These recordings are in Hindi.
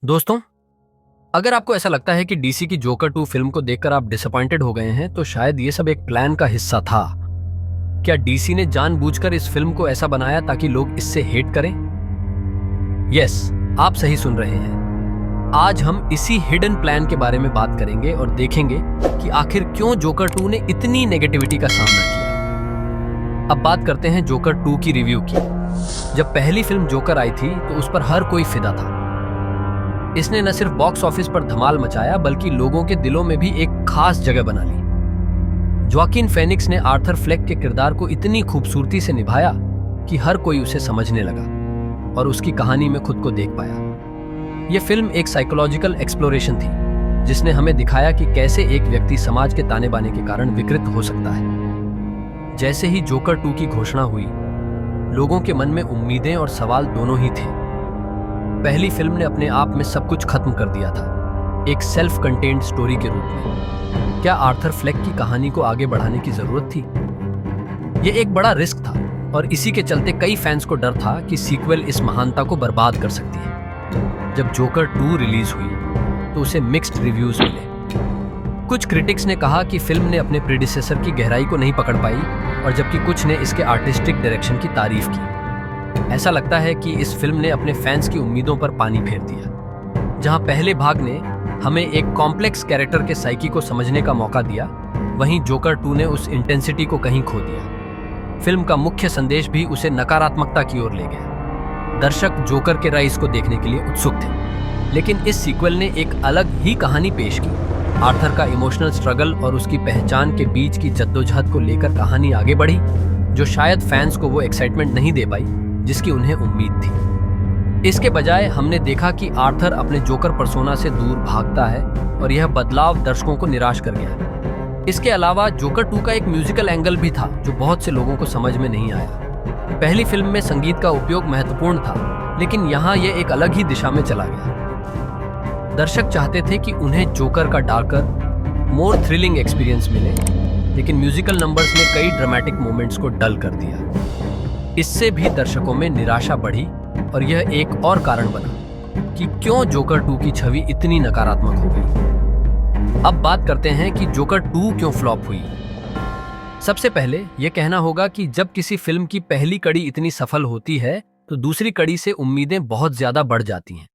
दोस्तों, अगर आपको ऐसा लगता है कि डीसी की जोकर 2 फिल्म को देखकर आप डिसअपॉइंटेड हो गए हैं, तो शायद ये सब एक प्लान का हिस्सा था। क्या डीसी ने जानबूझकर इस फिल्म को ऐसा बनाया ताकि लोग इससे हेट करें? यस, आप सही सुन रहे हैं। आज हम इसी हिडन प्लान के बारे में बात करेंगे और देखेंगे कि आखिर क्यों जोकर 2 ने इतनी नेगेटिविटी का सामना किया। अब बात करते हैं जोकर 2 की रिव्यू की। जब पहली फिल्म जोकर आई थी तो उस पर हर कोई फिदा था। इसने न सिर्फ बॉक्स ऑफिस पर धमाल मचाया बल्कि लोगों के दिलों में भी एक खास जगह बना ली। जोआकिन फेनिक्स ने आर्थर फ्लेक के किरदार को इतनी खूबसूरती से निभाया कि हर कोई उसे समझने लगा और उसकी कहानी में खुद को देख पाया। यह फिल्म एक साइकोलॉजिकल एक्सप्लोरेशन थी जिसने हमें दिखाया कि कैसे एक व्यक्ति समाज के ताने बाने के कारण विकृत हो सकता है। जैसे ही जोकर 2 की घोषणा हुई, लोगों के मन में उम्मीदें और सवाल दोनों ही थे। पहली फिल्म ने अपने आप में सब कुछ खत्म कर दिया था, एक सेल्फ कंटेन्ड स्टोरी के रूप में। क्या आर्थर फ्लेक की कहानी को आगे बढ़ाने की जरूरत थी? यह एक बड़ा रिस्क था और इसी के चलते कई फैंस को डर था कि सीक्वल इस महानता को बर्बाद कर सकती है। जब जोकर 2 रिलीज हुई तो उसे मिक्स्ड रिव्यूज मिले। कुछ क्रिटिक्स ने कहा कि फिल्म ने अपने प्रीडिसेसर की गहराई को नहीं पकड़ पाई, और जबकि कुछ ने इसके आर्टिस्टिक डायरेक्शन की तारीफ की। ऐसा लगता है कि इस फिल्म ने अपने फैंस की उम्मीदों पर पानी फेर दिया। जहां पहले भाग ने हमें एक कॉम्प्लेक्स कैरेक्टर के साइकी को समझने का मौका दिया, वहीं जोकर 2 ने उस इंटेंसिटी को कहीं खो दिया। फिल्म का मुख्य संदेश भी उसे नकारात्मकता की ओर ले गया। दर्शक जोकर के राइज को देखने के लिए उत्सुक थे, लेकिन इस सीक्वल ने एक अलग ही कहानी पेश की। आर्थर का इमोशनल स्ट्रगल और उसकी पहचान के बीच की जद्दोजहद को लेकर कहानी आगे बढ़ी, जो शायद फैंस को वो एक्साइटमेंट नहीं दे पाई जिसकी उन्हें उम्मीद थी। इसके बजाय हमने देखा कि आर्थर अपने जोकर पर्सोना से दूर भागता है और यह बदलाव दर्शकों को निराश कर गया। इसके अलावा जोकर 2 का एक म्यूजिकल एंगल भी था जो बहुत से लोगों को समझ में नहीं आया। पहली फिल्म में संगीत का उपयोग महत्वपूर्ण था, लेकिन यहाँ यह एक अलग ही दिशा में चला गया। दर्शक चाहते थे कि उन्हें जोकर का डार्कर, मोर थ्रिलिंग एक्सपीरियंस मिले, लेकिन म्यूजिकल नंबर्स ने कई ड्रामेटिक मोमेंट्स को डल कर दिया। इससे भी दर्शकों में निराशा बढ़ी और यह एक और कारण बना कि क्यों जोकर 2 की छवि इतनी नकारात्मक हो गई। अब बात करते हैं कि जोकर 2 क्यों फ्लॉप हुई। सबसे पहले यह कहना होगा कि जब किसी फिल्म की पहली कड़ी इतनी सफल होती है तो दूसरी कड़ी से उम्मीदें बहुत ज्यादा बढ़ जाती हैं।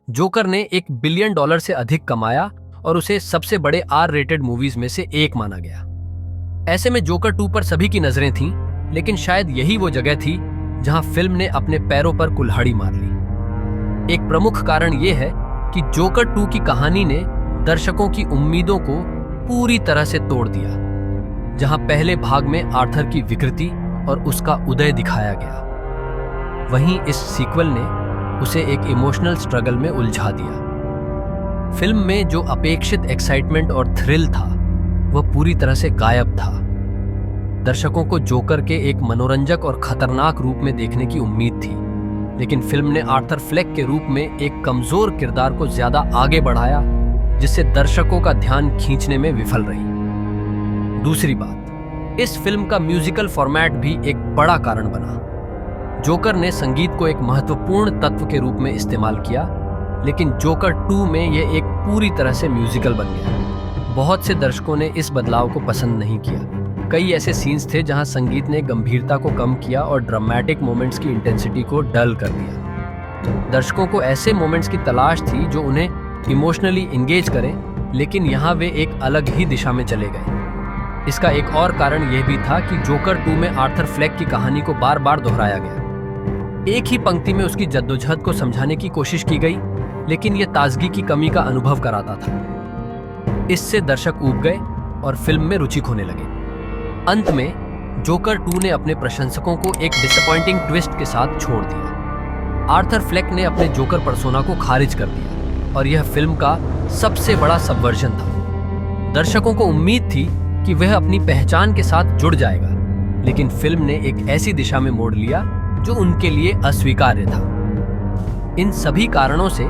जोकर ने $1 बिलियन से अधिक कमाया और उसे सबसे बड़े R-रेटेड मूवीज में से एक माना गया। ऐसे में जोकर 2 पर सभी की नजरें थीं, लेकिन शायद यही वो जगह थी जहां फिल्म ने अपने पैरों पर कुल्हाड़ी मार ली। एक प्रमुख कारण यह है कि जोकर 2 की कहानी ने दर्शकों की उम्मीदों को पूरी तरह से तोड़ दिया। जहां पहले भाग में आर्थर की विकृति और उसका उदय दिखाया गया, वहीं इस सीक्वल ने उसे एक इमोशनल स्ट्रगल में उलझा दिया। फिल्म में जो अपेक्षित एक्साइटमेंट और थ्रिल था वह पूरी तरह से गायब था। दर्शकों को जोकर के एक मनोरंजक और खतरनाक रूप में देखने की उम्मीद थी, लेकिन फिल्म ने आर्थर फ्लेक के रूप में एक कमजोर किरदार को ज्यादा आगे बढ़ाया, जिससे दर्शकों का ध्यान खींचने में विफल रही। दूसरी बात, इस फिल्म का म्यूजिकल फॉर्मेट भी एक बड़ा कारण बना। जोकर ने संगीत को एक महत्वपूर्ण तत्व के रूप में इस्तेमाल किया, लेकिन जोकर 2 में यह एक पूरी तरह से म्यूजिकल बन गया। बहुत से दर्शकों ने इस बदलाव को पसंद नहीं किया। कई ऐसे सीन्स थे जहां संगीत ने गंभीरता को कम किया और ड्रामेटिक मोमेंट्स की इंटेंसिटी को डल कर दिया। दर्शकों को ऐसे मोमेंट्स की तलाश थी जो उन्हें इमोशनली एंगेज करें, लेकिन यहाँ वे एक अलग ही दिशा में चले गए। इसका एक और कारण यह भी था कि जोकर 2 में आर्थर फ्लेक की कहानी को बार बार दोहराया गया। एक ही पंक्ति में उसकी जद्दोजहद को समझाने की कोशिश की गई, लेकिन यह ताजगी की कमी का अनुभव कराता था। इससे दर्शक ऊब गए और फिल्म में रुचि खोने लगे। अंत में जोकर 2 ने अपने प्रशंसकों को एक डिसअपॉइंटिंग ट्विस्ट के साथ छोड़ दिया। आर्थर फ्लेक ने अपने जोकर पर्सोना को खारिज कर दिया और यह फिल्म का सबसे बड़ा सबवर्जन था। दर्शकों को उम्मीद थी कि वह अपनी पहचान के साथ जुड़ जाएगा, लेकिन फिल्म ने एक ऐसी दिशा में मोड़ लिया जो उनके लिए अस्वीकार्य था। इन सभी कारणों से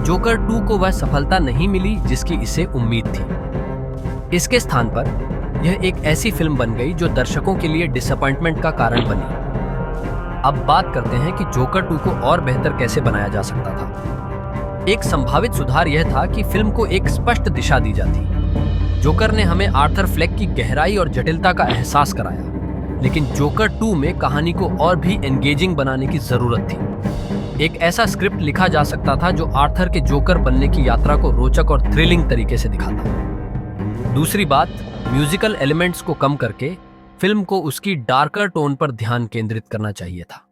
जोकर 2 को वह सफलता नहीं मिली जिसकी इसे उम्मीद थी। इसके स्थान पर यह एक ऐसी फिल्म बन गई जो दर्शकों के लिए डिसअपॉइंटमेंट का कारण बनी। अब बात करते हैं कि जोकर 2 को और बेहतर कैसे बनाया जा सकता था। एक संभावित सुधार यह था कि फिल्म को एक स्पष्ट दिशा दी जाती। जोकर ने हमें आर्थर फ्लेक की गहराई और जटिलता का एहसास कराया, लेकिन जोकर 2 में कहानी को और भी एंगेजिंग बनाने की जरूरत थी। एक ऐसा स्क्रिप्ट लिखा जा सकता था जो आर्थर के जोकर बनने की यात्रा को रोचक और थ्रिलिंग तरीके से दिखाता। दूसरी बात, म्यूजिकल एलिमेंट्स को कम करके फिल्म को उसकी डार्कर टोन पर ध्यान केंद्रित करना चाहिए था।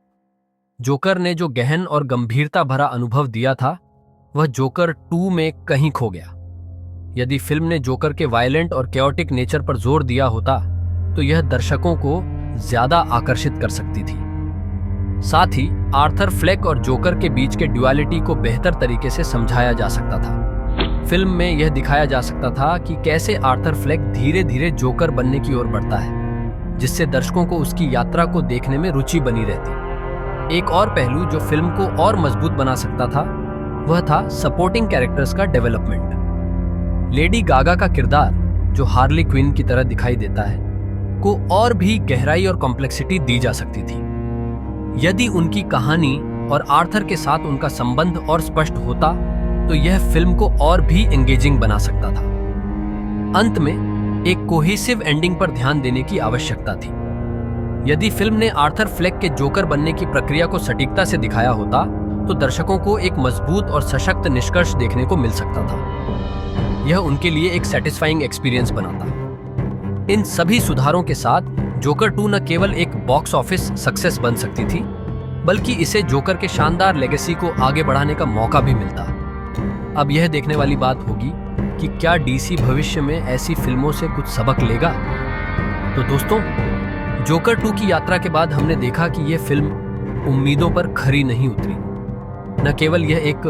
जोकर ने जो गहन और गंभीरता भरा अनुभव दिया था, वह जोकर 2 में कहीं खो गया। यदि फिल्म ने जोकर के वायलेंट और कैओटिक नेचर पर जोर दिया होता, तो यह दर्शकों को ज्यादा आकर्षित कर सकती थी। साथ ही आर्थर फ्लेक और जोकर के बीच के ड्युअलिटी को बेहतर तरीके से समझाया जा सकता था। फिल्म में यह दिखाया जा सकता था कि कैसे आर्थर फ्लेक धीरे धीरे जोकर बनने की ओर बढ़ता है, जिससे दर्शकों को उसकी यात्रा को देखने में रुचि बनी रहती। एक और पहलू जो फिल्म को और मजबूत बना सकता था, वह था सपोर्टिंग कैरेक्टर्स का डेवलपमेंट। लेडी गागा का किरदार, जो हार्ली क्विन की तरह दिखाई देता है, को और भी गहराई और कॉम्प्लेक्सिटी दी जा सकती थी। यदि उनकी कहानी और आर्थर के साथ उनका संबंध और स्पष्ट होता, तो यह फिल्म को और भी एंगेजिंग बना सकता था। अंत में एक कोहेसिव एंडिंग पर ध्यान देने की आवश्यकता थी। यदि फिल्म ने आर्थर फ्लेक के जोकर बनने की प्रक्रिया को सटीकता से दिखाया होता, तो दर्शकों को एक मजबूत और सशक्त निष्कर्ष देखने को मिल सकता था। यह उनके लिए एक सैटिस्फाइंग एक्सपीरियंस बनाता। इन सभी सुधारों के साथ जोकर 2 न केवल एक बॉक्स ऑफिस सक्सेस बन सकती थी, बल्कि इसे जोकर के शानदार लेगेसी को आगे बढ़ाने का मौका भी मिलता। अब यह देखने वाली बात होगी कि क्या डीसी भविष्य में ऐसी फिल्मों से कुछ सबक लेगा। तो दोस्तों, जोकर 2 की यात्रा के बाद हमने देखा कि यह फिल्म उम्मीदों पर खरी नहीं उतरी। न केवल यह एक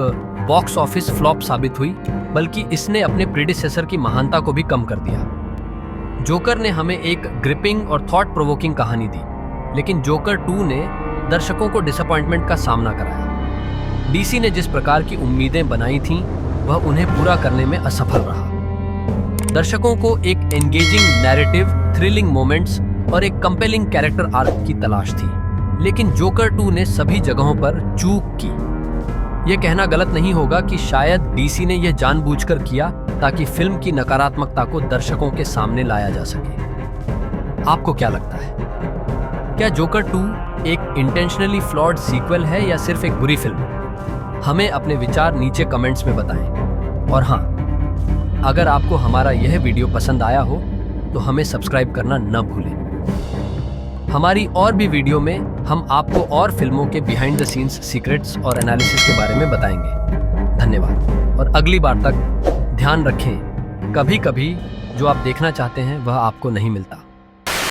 बॉक्स ऑफिस फ्लॉप साबित हुई, बल्कि इसने अपने प्रीडिसेसर की महानता को भी कम कर दिया। जोकर ने हमें एक ग्रिपिंग और थॉट प्रोवोकिंग कहानी दी, लेकिन जोकर 2 ने दर्शकों को डिसअपॉइंटमेंट का सामना कराया। डीसी ने जिस प्रकार की उम्मीदें बनाई थीं, वह उन्हें पूरा करने में असफल रहा। दर्शकों को एक एंगेजिंग नैरेटिव, थ्रिलिंग मोमेंट्स और एक कंपेलिंग कैरेक्टर आर्क की तलाश थी, लेकिन जोकर 2 ने सभी जगहों पर चूक की। यह कहना गलत नहीं होगा कि शायद डीसी ने यह जानबूझकर किया ताकि फिल्म की नकारात्मकता को दर्शकों के सामने लाया जा सके। आपको क्या लगता है? क्या जोकर 2 एक इंटेंशनली फ्लॉड सीक्वल है या सिर्फ एक बुरी फिल्म? हमें अपने विचार नीचे कमेंट्स में बताएं। और हाँ, अगर आपको हमारा यह वीडियो पसंद आया हो तो हमें सब्सक्राइब करना न भूलें। हमारी और भी वीडियो में हम आपको और फिल्मों के बिहाइंड द सीन्स सीक्रेट्स और एनालिसिस के बारे में बताएंगे। धन्यवाद, और अगली बार तक ध्यान रखें, कभी कभी जो आप देखना चाहते हैं वह आपको नहीं मिलता।